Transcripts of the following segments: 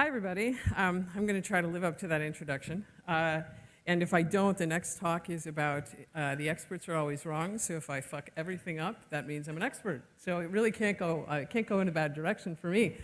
Hi, everybody. I'm going to try to live up to that introduction. And if I don't, the next talk is about the experts are always wrong. So if I fuck everything up, that means I'm an expert. So it really can't go in a bad direction for me.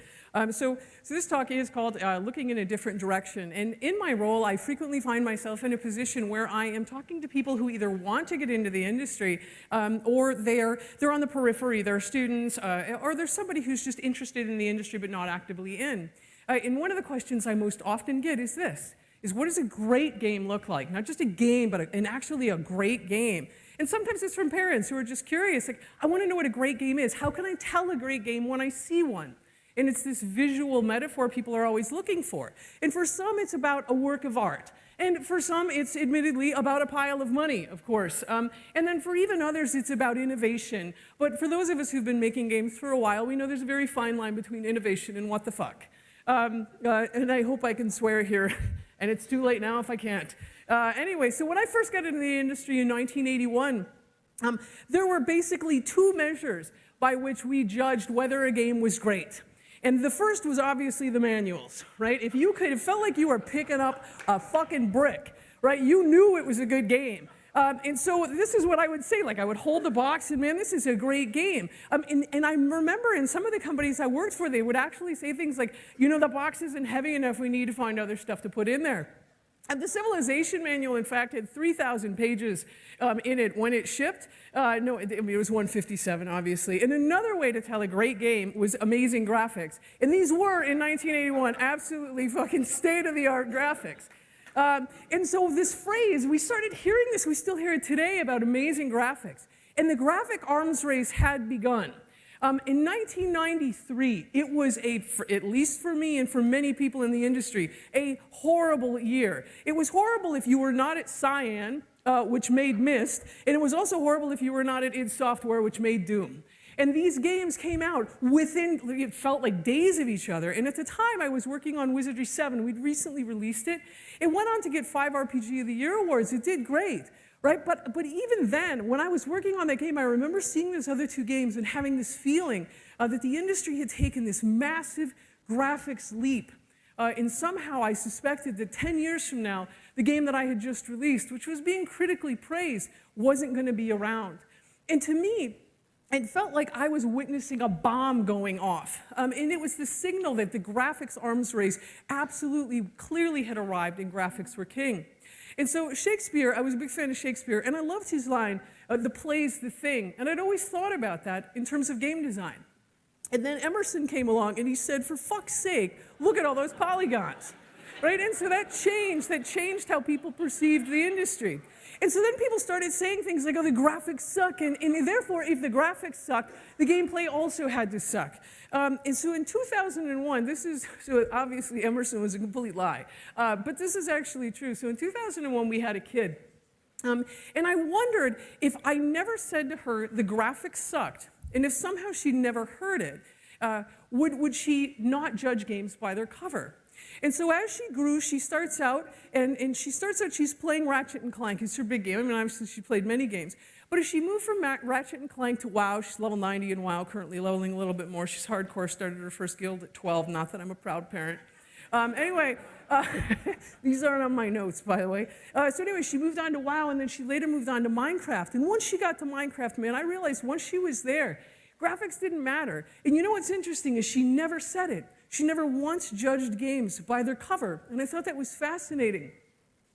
So this talk is called Looking in a Different Direction. And in my role, I frequently find myself in a position where I am talking to people who either want to get into the industry or they're on the periphery. They're students or there's somebody who's just interested in the industry but not actively in. And one of the questions I most often get is this, what does a great game look like? Not just a game, but actually a great game. And sometimes it's from parents who are just curious, like, I want to know what a great game is. How can I tell a great game when I see one? And it's this visual metaphor people are always looking for. And for some, it's about a work of art. And for some, it's admittedly about a pile of money, of course. And then for even others, it's about innovation. But for those of us who've been making games for a while, we know there's a very fine line between innovation and what the fuck. And I hope I can swear here, and it's too late now if I can't. Anyway, so when I first got into the industry in 1981, there were basically two measures by which we judged whether a game was great. And the first was obviously the manuals, right? If you could, it felt like you were picking up a fucking brick, right? You knew it was a good game. And so this is what I would say, like I would hold the box and man, this is a great game. And I remember in some of the companies I worked for, they would actually say things like, you know, the box isn't heavy enough, we need to find other stuff to put in there. And the Civilization manual, in fact, had 3,000 pages in it when it shipped. No, it was 157, obviously. And another way to tell a great game was amazing graphics. And these were, in 1981, absolutely fucking state-of-the-art graphics. And so this phrase, we started hearing this, we still hear it today, about amazing graphics. And the graphic arms race had begun. In 1993, it was, at least for me and for many people in the industry, a horrible year. It was horrible if you were not at Cyan, which made Myst, and it was also horrible if you were not at id Software, which made Doom. And these games came out within, it felt like days of each other. And at the time, I was working on Wizardry 7. We'd recently released it. It went on to get 5 RPG of the Year awards. It did great, right? But even then, when I was working on that game, I remember seeing those other two games and having this feeling that the industry had taken this massive graphics leap. And somehow I suspected that 10 years from now, the game that I had just released, which was being critically praised, wasn't going to be around. And to me, it felt like I was witnessing a bomb going off. And it was the signal that the graphics arms race absolutely clearly had arrived and graphics were king. And so Shakespeare, I was a big fan of Shakespeare, and I loved his line, the play's the thing. And I'd always thought about that in terms of game design. And then Emerson came along and he said, for fuck's sake, look at all those polygons. Right? And so that changed how people perceived the industry. And so then people started saying things like, oh, the graphics suck, and therefore, if the graphics sucked, the gameplay also had to suck. And so in 2001, so obviously Emerson was a complete lie, but this is actually true. So in 2001, we had a kid, and I wondered if I never said to her, the graphics sucked, and if somehow she'd never heard it, would she not judge games by their cover? And so as she grew, she starts out, she's playing Ratchet and Clank. It's her big game. I mean, obviously, she played many games. But as she moved from Ratchet and Clank to WoW, she's level 90 in WoW, currently leveling a little bit more. She's hardcore, started her first guild at 12, not that I'm a proud parent. Anyway, these aren't on my notes, by the way. So anyway, she moved on to WoW, and then she later moved on to Minecraft. And once she got to Minecraft, man, I realized once she was there, graphics didn't matter. And you know what's interesting is she never said it. She never once judged games by their cover, and I thought that was fascinating.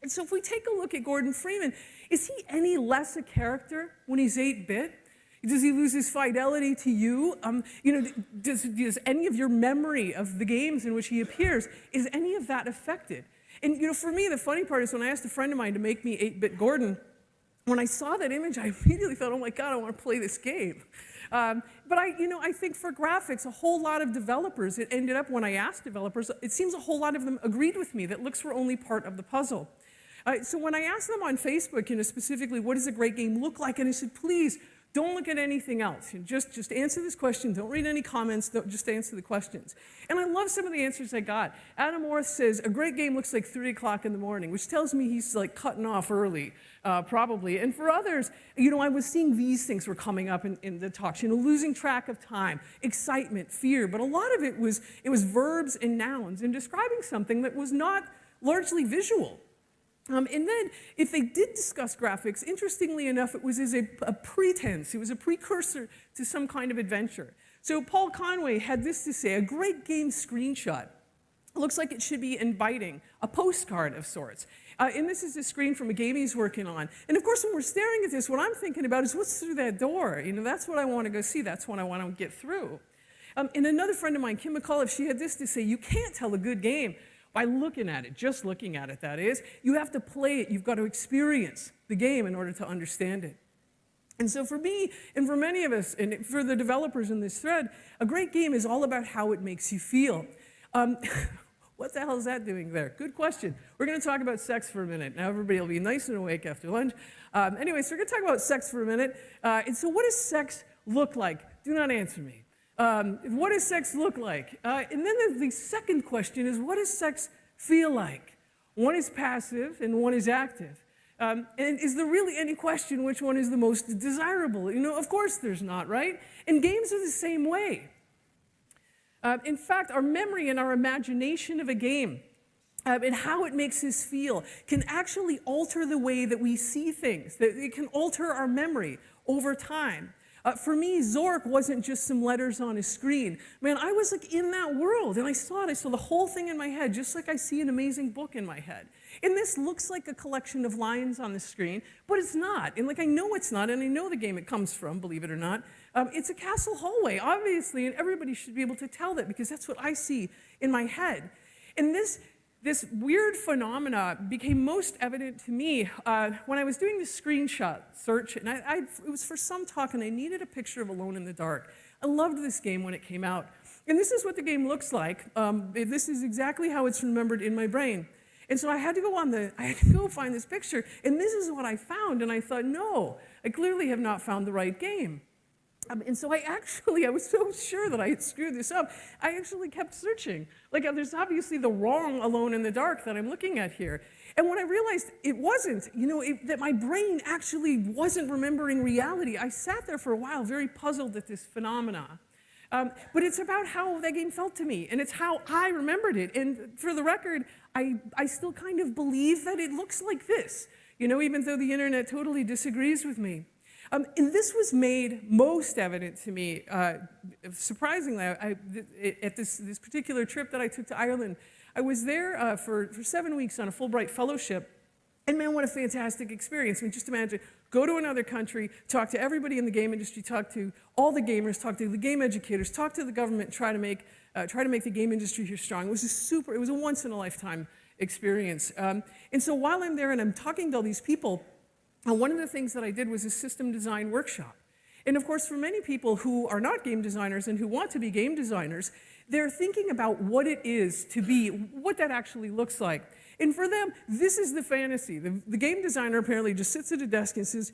And so if we take a look at Gordon Freeman, is he any less a character when he's 8-bit? Does he lose his fidelity to you? Does any of your memory of the games in which he appears, is any of that affected? And for me, the funny part is when I asked a friend of mine to make me 8-bit Gordon, when I saw that image, I immediately thought, oh my God, I want to play this game. But I think for graphics, a whole lot of developers, it ended up when I asked developers, it seems a whole lot of them agreed with me that looks were only part of the puzzle. So when I asked them on Facebook, specifically, what does a great game look like? And I said, please, Don't look at anything else. Just answer this question. Don't read any comments. Just answer the questions. And I love some of the answers I got. Adam Orth says, a great game looks like 3 o'clock in the morning, which tells me he's like cutting off early, probably. And for others, I was seeing these things were coming up in the talks. losing track of time, excitement, fear. But a lot of it was verbs and nouns and describing something that was not largely visual. And then, if they did discuss graphics, interestingly enough, it was as a pretense. It was a precursor to some kind of adventure. So Paul Conway had this to say, a great game screenshot looks like it should be inviting, a postcard of sorts. And this is a screen from a game he's working on. And of course, when we're staring at this, what I'm thinking about is what's through that door. That's what I want to go see. That's what I want to get through. And another friend of mine, Kim McAuliffe, she had this to say, you can't tell a good game by looking at it, just looking at it, that is. You have to play it. You've got to experience the game in order to understand it. And so for me, and for many of us, and for the developers in this thread, a great game is all about how it makes you feel. What the hell is that doing there? Good question. We're going to talk about sex for a minute. Now everybody will be nice and awake after lunch. Anyway, so we're going to talk about sex for a minute. And so what does sex look like? Do not answer me. What does sex look like? And then the second question is, what does sex feel like? One is passive and one is active. And is there really any question which one is the most desirable? Of course there's not, right? And games are the same way. In fact, our memory and our imagination of a game and how it makes us feel can actually alter the way that we see things. That it can alter our memory over time. For me, Zork wasn't just some letters on a screen. Man, I was like in that world, and I saw it. I saw the whole thing in my head, just like I see an amazing book in my head. And this looks like a collection of lines on the screen, but it's not. And I know it's not, and I know the game it comes from, believe it or not. It's a castle hallway, obviously, and everybody should be able to tell that because that's what I see in my head. And this weird phenomena became most evident to me when I was doing the screenshot search, and it was for some talk, and I needed a picture of Alone in the Dark. I loved this game when it came out. And this is what the game looks like. This is exactly how it's remembered in my brain. And so I had to go find this picture, and this is what I found, and I thought, no, I clearly have not found the right game. And so I was so sure that I had screwed this up, I actually kept searching. There's obviously the wrong Alone in the Dark that I'm looking at here. And when I realized it wasn't, that my brain actually wasn't remembering reality, I sat there for a while very puzzled at this phenomena. But it's about how that game felt to me, and it's how I remembered it. And for the record, I still kind of believe that it looks like this, even though the internet totally disagrees with me. And this was made most evident to me, surprisingly, at this particular trip that I took to Ireland. I was there for 7 weeks on a Fulbright fellowship, and man, what a fantastic experience. Just imagine, go to another country, talk to everybody in the game industry, talk to all the gamers, talk to the game educators, talk to the government, try to make the game industry here strong. It was a once-in-a-lifetime experience. And so while I'm there and I'm talking to all these people, one of the things that I did was a system design workshop. And of course, for many people who are not game designers and who want to be game designers, they're thinking about what it is to be, what that actually looks like. And for them, this is the fantasy. The game designer apparently just sits at a desk and says,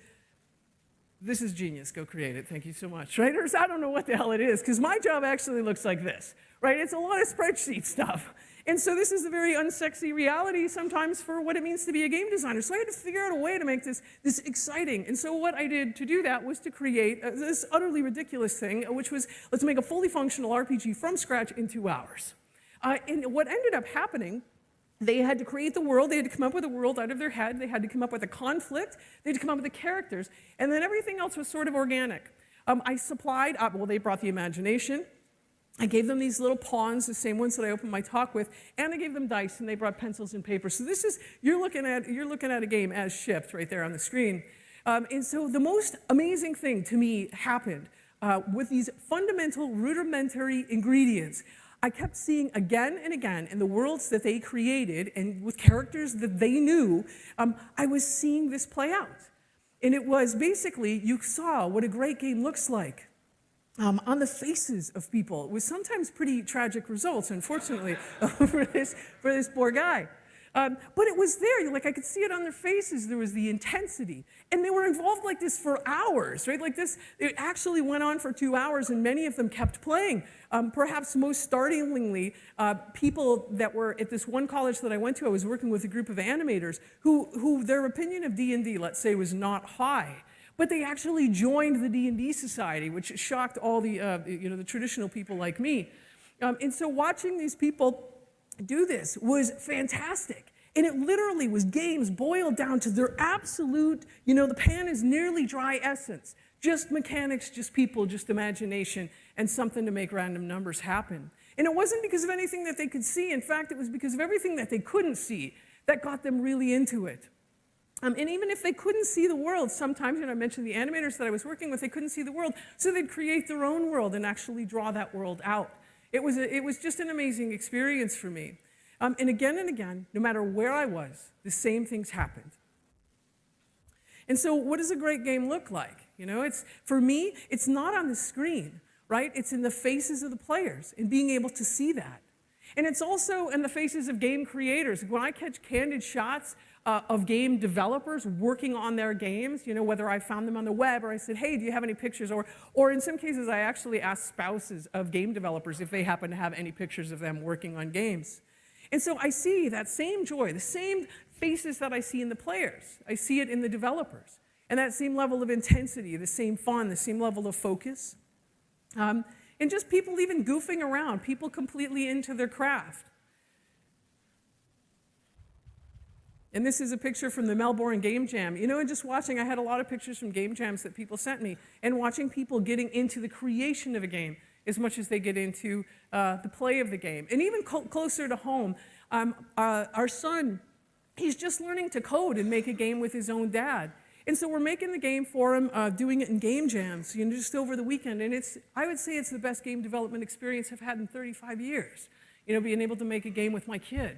this is genius, go create it, thank you so much, right? Or I don't know what the hell it is, because my job actually looks like this, right? It's a lot of spreadsheet stuff. And so this is the very unsexy reality sometimes for what it means to be a game designer. So I had to figure out a way to make this exciting. And so what I did to do that was to create this utterly ridiculous thing, which was, let's make a fully functional RPG from scratch in 2 hours. And what ended up happening, they had to create the world, they had to come up with a world out of their head, they had to come up with a conflict, they had to come up with the characters, and then everything else was sort of organic. I supplied, they brought the imagination, I gave them these little pawns, the same ones that I opened my talk with, and I gave them dice, and they brought pencils and paper. So you're looking at a game as shipped right there on the screen. And so the most amazing thing to me happened with these fundamental, rudimentary ingredients. I kept seeing again and again in the worlds that they created and with characters that they knew, I was seeing this play out. And it was basically, you saw what a great game looks like. On the faces of people with sometimes pretty tragic results, unfortunately, for this poor guy. But it was there, like I could see it on their faces. There was the intensity. And they were involved like this for hours, right? Like this, it actually went on for 2 hours, and many of them kept playing. Perhaps most startlingly, people that were at this one college that I went to, I was working with a group of animators who their opinion of D&D, let's say, was not high. But they actually joined the D&D Society, which shocked all the, the traditional people like me. And so watching these people do this was fantastic. And it literally was games boiled down to their absolute, the pan is nearly dry essence. Just mechanics, just people, just imagination, and something to make random numbers happen. And it wasn't because of anything that they could see. In fact, it was because of everything that they couldn't see that got them really into it. And even if they couldn't see the world, sometimes, I mentioned the animators that I was working with, they couldn't see the world, so they'd create their own world and actually draw that world out. It was just an amazing experience for me. And again, no matter where I was, the same things happened. And so what does a great game look like? For me, it's not on the screen, right? It's in the faces of the players and being able to see that. And it's also in the faces of game creators. When I catch candid shots of game developers working on their games, whether I found them on the web or I said, hey, do you have any pictures? Or in some cases, I actually asked spouses of game developers if they happen to have any pictures of them working on games. And so I see that same joy, the same faces that I see in the players. I see it in the developers. And that same level of intensity, the same fun, the same level of focus. And just people even goofing around, people completely into their craft. And this is a picture from the Melbourne Game Jam. And just watching, I had a lot of pictures from game jams that people sent me, and watching people getting into the creation of a game as much as they get into the play of the game. And even closer to home, our son, he's just learning to code and make a game with his own dad. And so we're making the game for him, doing it in game jams, just over the weekend. And I would say it's the best game development experience I've had in 35 years, being able to make a game with my kid.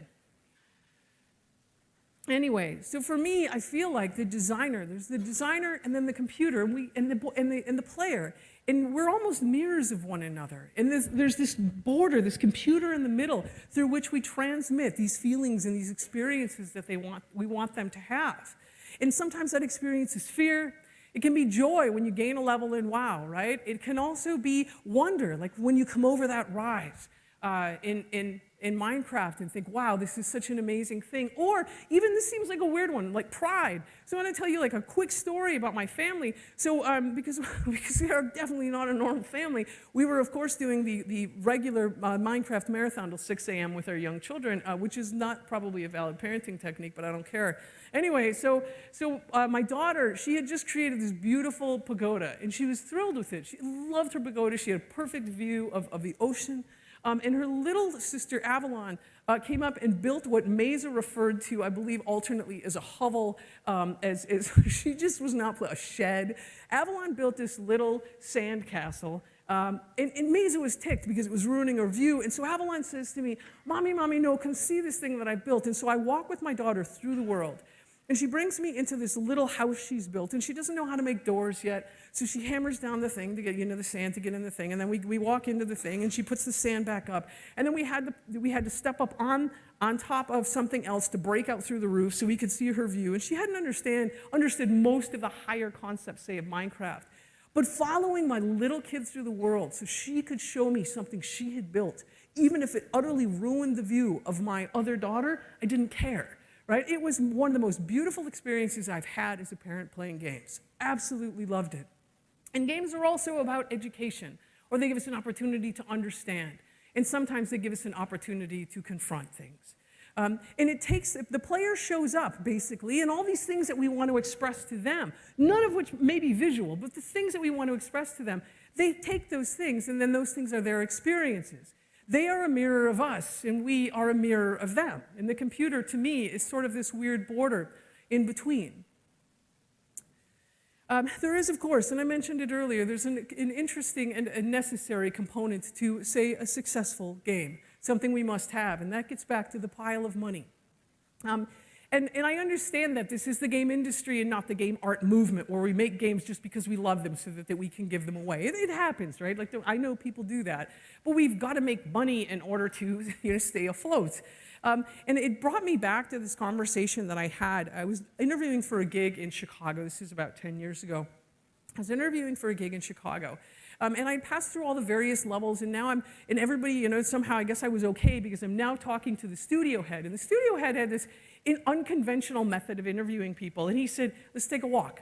Anyway, so for me, I feel like there's the designer and then the computer and the player, and we're almost mirrors of one another. And there's this border, this computer in the middle, through which we transmit these feelings and these experiences that we want them to have. And sometimes that experience is fear. It can be joy when you gain a level in WoW, right? It can also be wonder, like when you come over that rise in Minecraft and think, wow, this is such an amazing thing. Or even this seems like a weird one, like pride. So I want to tell you like a quick story about my family. So because we are definitely not a normal family, we were of course doing the regular Minecraft marathon till 6 a.m. with our young children, which is not probably a valid parenting technique, but I don't care. Anyway, so my daughter, she had just created this beautiful pagoda, and she was thrilled with it. She loved her pagoda. She had a perfect view of the ocean. And her little sister, Avalon, came up and built what Mesa referred to, I believe, alternately as a hovel, as she just was not a shed. Avalon built this little sand castle, and Mesa was ticked because it was ruining her view. And so Avalon says to me, Mommy, no, come see this thing that I built. And so I walk with my daughter through the world. And she brings me into this little house she's built, and she doesn't know how to make doors yet, so she hammers down the thing to get, the sand to get in the thing, and then we walk into the thing, and she puts the sand back up, and then we had to step up on top of something else to break out through the roof so we could see her view, and she hadn't understood most of the higher concepts, say, of Minecraft. But following my little kid through the world so she could show me something she had built, even if it utterly ruined the view of my other daughter, I didn't care. Right? It was one of the most beautiful experiences I've had as a parent playing games. Absolutely loved it. And games are also about education, or they give us an opportunity to understand. And sometimes they give us an opportunity to confront things. And the player shows up, basically, and all these things that we want to express to them, none of which may be visual, but the things that we want to express to them, they take those things, and then those things are their experiences. They are a mirror of us, and we are a mirror of them. And the computer, to me, is sort of this weird border in between. There is, of course, and I mentioned it earlier, there's an interesting and a necessary component to, say, a successful game, something we must have, and that gets back to the pile of money. And I understand that this is the game industry and not the game art movement, where we make games just because we love them so that we can give them away. It happens, right? Like, I know people do that. But we've got to make money in order to stay afloat. And it brought me back to this conversation that I had. I was interviewing for a gig in Chicago. This is about 10 years ago. I was interviewing for a gig in Chicago. And I passed through all the various levels, and now and everybody, somehow I guess I was okay because I'm now talking to the studio head. And the studio head had this unconventional method of interviewing people. And he said, let's take a walk.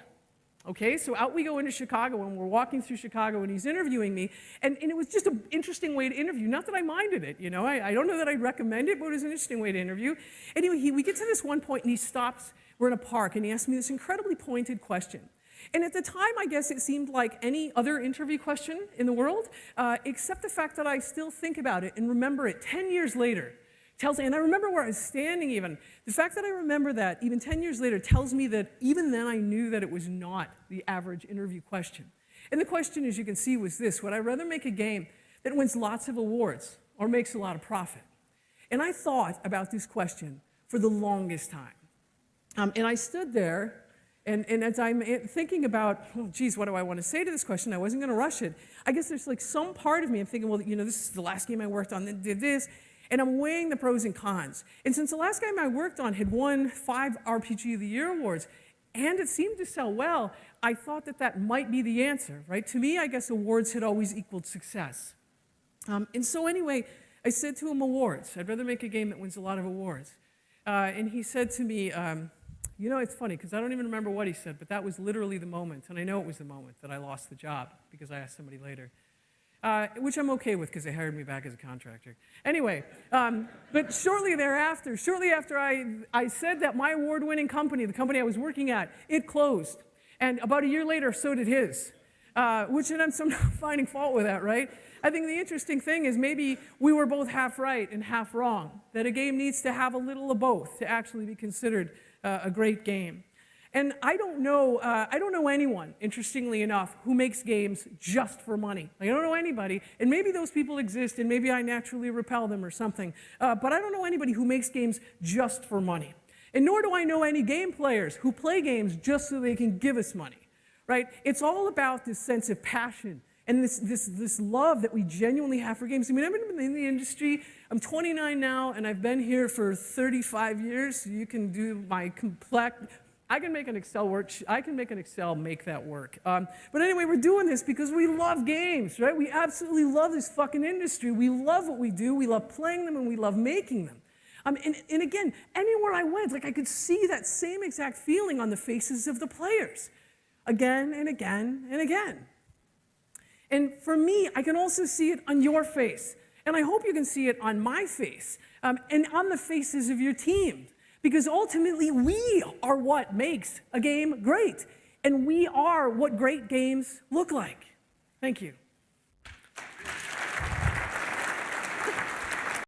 Okay, so out we go into Chicago, and we're walking through Chicago, and he's interviewing me. And it was just an interesting way to interview. Not that I minded it, I don't know that I'd recommend it, but it was an interesting way to interview. Anyway, we get to this one point, and he stops. We're in a park, and he asks me this incredibly pointed question. And at the time, I guess it seemed like any other interview question in the world, except the fact that I still think about it and remember it 10 years later. And I remember where I was standing even. The fact that I remember that even 10 years later tells me that even then I knew that it was not the average interview question. And the question, as you can see, was this: would I rather make a game that wins lots of awards or makes a lot of profit? And I thought about this question for the longest time. And I stood there, and as I'm thinking about, oh, geez, what do I want to say to this question? I wasn't going to rush it. I guess there's like some part of me, I'm thinking, well, this is the last game I worked on that did this. And I'm weighing the pros and cons. And since the last game I worked on had won 5 RPG of the Year awards, and it seemed to sell well, I thought that might be the answer, right? To me, I guess awards had always equaled success. And so anyway, I said to him, awards. I'd rather make a game that wins a lot of awards. And he said to me, it's funny, because I don't even remember what he said, but that was literally the moment, and I know it was the moment that I lost the job, because I asked somebody later. Which I'm okay with because they hired me back as a contractor. Anyway, but shortly after I said that, my award-winning company, the company I was working at, it closed. And about a year later, so did his, which I'm somehow finding fault with that, right? I think the interesting thing is maybe we were both half right and half wrong, that a game needs to have a little of both to actually be considered a great game. And I don't know anyone, interestingly enough, who makes games just for money. I don't know anybody, and maybe those people exist, and maybe I naturally repel them or something, but I don't know anybody who makes games just for money. And nor do I know any game players who play games just so they can give us money, right? It's all about this sense of passion and this love that we genuinely have for games. I mean, I've been in the industry, I'm 29 now, and I've been here for 35 years, so you can do my I can make an Excel make that work. But anyway, we're doing this because we love games, right? We absolutely love this fucking industry. We love what we do. We love playing them, and we love making them. And again, anywhere I went, I could see that same exact feeling on the faces of the players, again and again and again. And for me, I can also see it on your face. And I hope you can see it on my face, and on the faces of your team. Because ultimately, we are what makes a game great. And we are what great games look like. Thank you.